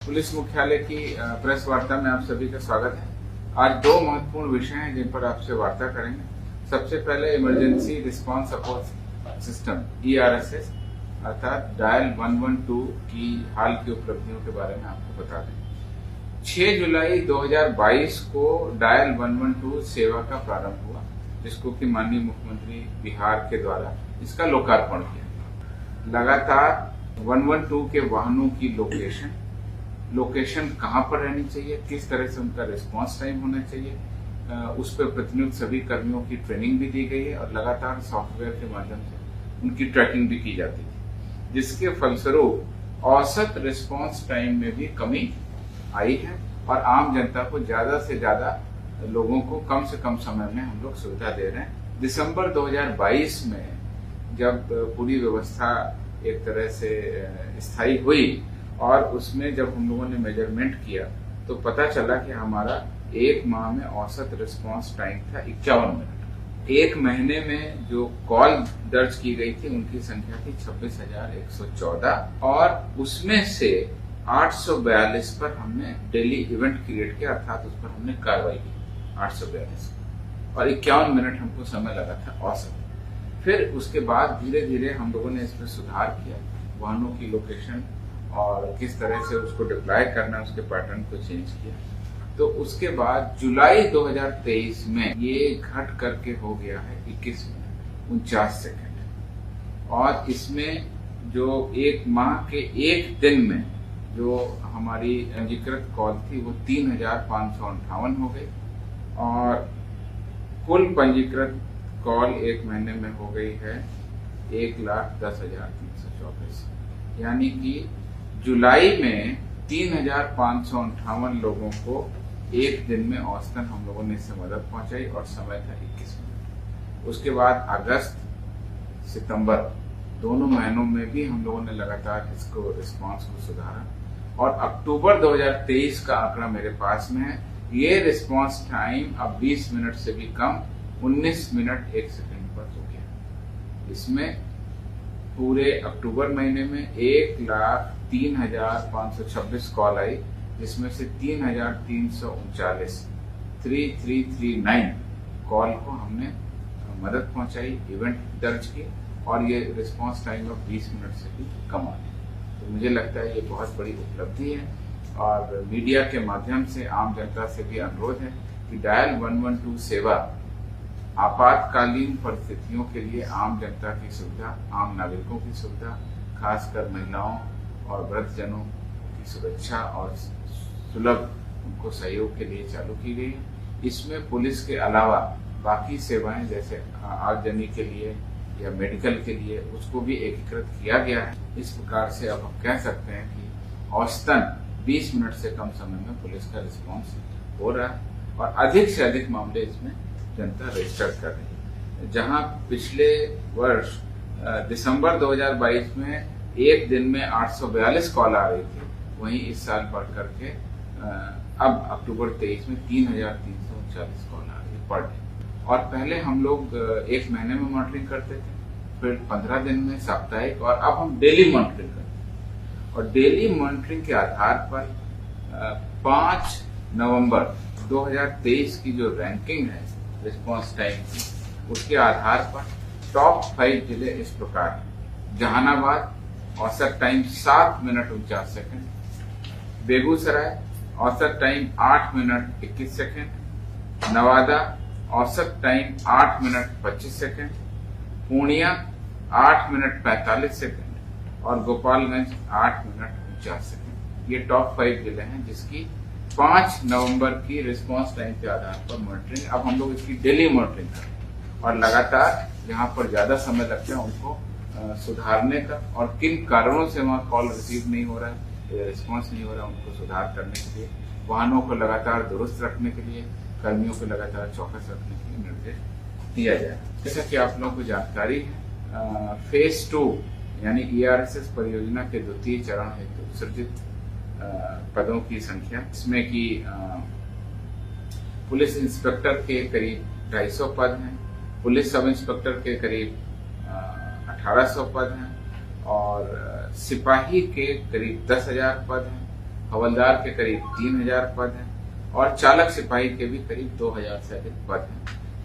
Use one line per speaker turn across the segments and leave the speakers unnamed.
Police मुख्यालय की press वार्ता में आप सभी का स्वागत है। आज दो महत्वपूर्ण विषय हैं जिन पर आपसे वार्ता करेंगे। सबसे पहले emergency response support system ERSS अर्थात डायल 112 की हाल की उपलब्धियों के बारे में आपको बता दें। 6 जुलाई 2022 को डायल 112 सेवा का प्रारंभ हुआ, जिसको कि माननीय मुख्यमंत्री बिहार के द्वारा इसका लोकार्पण किया। लगातार 112 के वाहनों की लोकेशन कहां पर रहनी चाहिए, किस तरह से उनका रिस्पांस टाइम होना चाहिए, उस पर प्रतिनियुक्त सभी कर्मियों की ट्रेनिंग भी दी गई है और लगातार सॉफ्टवेयर के माध्यम से उनकी ट्रैकिंग भी की जाती है, जिसके फलस्वरूप औसत रिस्पांस टाइम में भी कमी आई है और आम जनता को ज्यादा से ज्यादा लोगों को कम से कम समय में हम लोग सुविधा दे रहे हैं। दिसंबर 2022 में जब पूरी व्यवस्था एक तरह से स्थायी हुई और उसमें जब हम लोगों ने मेजरमेंट किया तो पता चला कि हमारा एक माह में औसत रिस्पांस टाइम था 51 मिनट। एक महीने में जो कॉल दर्ज की गई थी उनकी संख्या थी 26,114 और उसमें से 842 पर हमने डेली इवेंट क्रिएट किया, अर्थात उस पर हमने कार्रवाई की 842 और 51 मिनट हमको समय लगा था औसत। फिर उसके बाद धीरे धीरे हम लोगों ने इसमें सुधार किया, वाहनों की लोकेशन और किस तरह से उसको डिप्लॉय करना, उसके पैटर्न को चेंज किया। तो उसके बाद जुलाई 2023 में ये घट करके हो गया है 21 मिनट 49 सेकंड और इसमें जो एक माह के एक दिन में जो हमारी पंजीकृत कॉल थी वो 3,558 हो गई और कुल पंजीकृत कॉल एक महीने में हो गई है 1,10,324। यानी कि जुलाई में 3,558 लोगों को एक दिन में औसतन हम लोगों ने इससे मदद पहुंचाई और समय था 21 मिनट। उसके बाद अगस्त सितंबर दोनों महीनों में भी हम लोगों ने लगातार इसको रिस्पांस को सुधारा और अक्टूबर 2023 का आंकड़ा मेरे पास में है। ये रिस्पांस टाइम अब 20 मिनट से भी कम 19 मिनट 1 सेकंड पर हो गया। इसमें पूरे अक्टूबर महीने में 1,03,526 कॉल आई, जिसमें से 3,339 कॉल को हमने मदद पहुंचाई, इवेंट दर्ज की और ये रिस्पांस टाइम अब 20 मिनट से भी कम आ गया। तो मुझे लगता है ये बहुत बड़ी उपलब्धि है और मीडिया के माध्यम से आम जनता से भी अनुरोध है कि डायल 112 सेवा आपातकालीन परिस्थितियों के लिए आम जनता की सुविधा, आम नागरिकों की सुविधा, खासकर महिलाओं और वृद्धजनों की सुरक्षा और सुलभ उनको सहयोग के लिए चालू की गई है। इसमें पुलिस के अलावा बाकी सेवाएं जैसे आगजनी के लिए या मेडिकल के लिए उसको भी एकीकृत किया गया है। इस प्रकार से अब हम कह सकते हैं कि औसतन 20 मिनट से कम समय में पुलिस का रिस्पांस हो रहा है और अधिक से अधिक मामले इसमें जनता रजिस्टर कर रही है। जहां पिछले वर्ष दिसंबर 2022 में एक दिन में 842 कॉल आ रही थी, वहीं इस साल बढ़ करके अब अक्टूबर 23 में 3,339 कॉल आ रही है पर डे। और पहले हम लोग एक महीने में मॉनिटरिंग करते थे, फिर 15 दिन में, साप्ताहिक और अब हम डेली मॉनिटरिंग करते हैं। और डेली मॉनिटरिंग के आधार पर 5 नवंबर 2023 की जो रैंकिंग है रिस्पांस टाइम की, उसके आधार पर टॉप 5 जिले इस प्रकार हैं। जहानाबाद औसत टाइम 7 मिनट 49 सेकंड, बेगूसराय औसत टाइम 8 मिनट 21 सेकंड, नवादा औसत time 8 minute 25 second, Purnia 8 minute 45 second और गोपालगंज 8 मिनट 49 सेकंड। ये टॉप 5 जिले हैं जिसकी 5 नवंबर की रिस्पांस टाइम के आधार पर मॉनिटरिंग, अब हम लोग इसकी डेली मॉनिटरिंग करें और लगातार जहां पर ज्यादा समय लगता है उनको सुधारने का और किन कारणों से वहां कॉल रिसीव नहीं हो रहा है, रिस्पांस नहीं हो रहा है, उनको सुधार करने के लिए, वाहनों को लगातार दुरुस्त रखने के लिए, कर्मियों को लगातार चौकस रखने के लिए निर्देश दिया जाए। जैसा कि आप लोगों को जानकारी है, फेज 2 यानी ERSS परियोजना के द्वितीय चरण हेतु सृजित पदों की संख्या, इसमें कि पुलिस इंस्पेक्टर के करीब 250 पद हैं, पुलिस सब इंस्पेक्टर के करीब 1800 पद हैं और सिपाही के करीब 10,000 पद हैं हवलदार के करीब 3000 पद हैं और चालक सिपाही के भी करीब 2000 से अधिक पद हैं।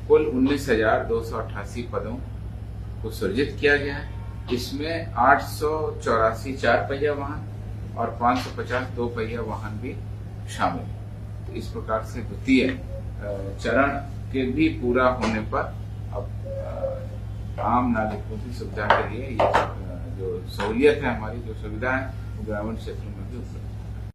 कुल 19,288 पदों को सृजित किया गया है। इसमें 884 4 पहिया वाहन और 550 2 पहिया वाहन भी शामिल है। तो इस प्रकार से द्वितीय चरण के भी पूरा होने पर अब आम नागरिकों की सुविधा के लिए ये जो सहूलियत है, हमारी जो सुविधा है, वो ग्रामीण क्षेत्रों में भी उपलब्ध है।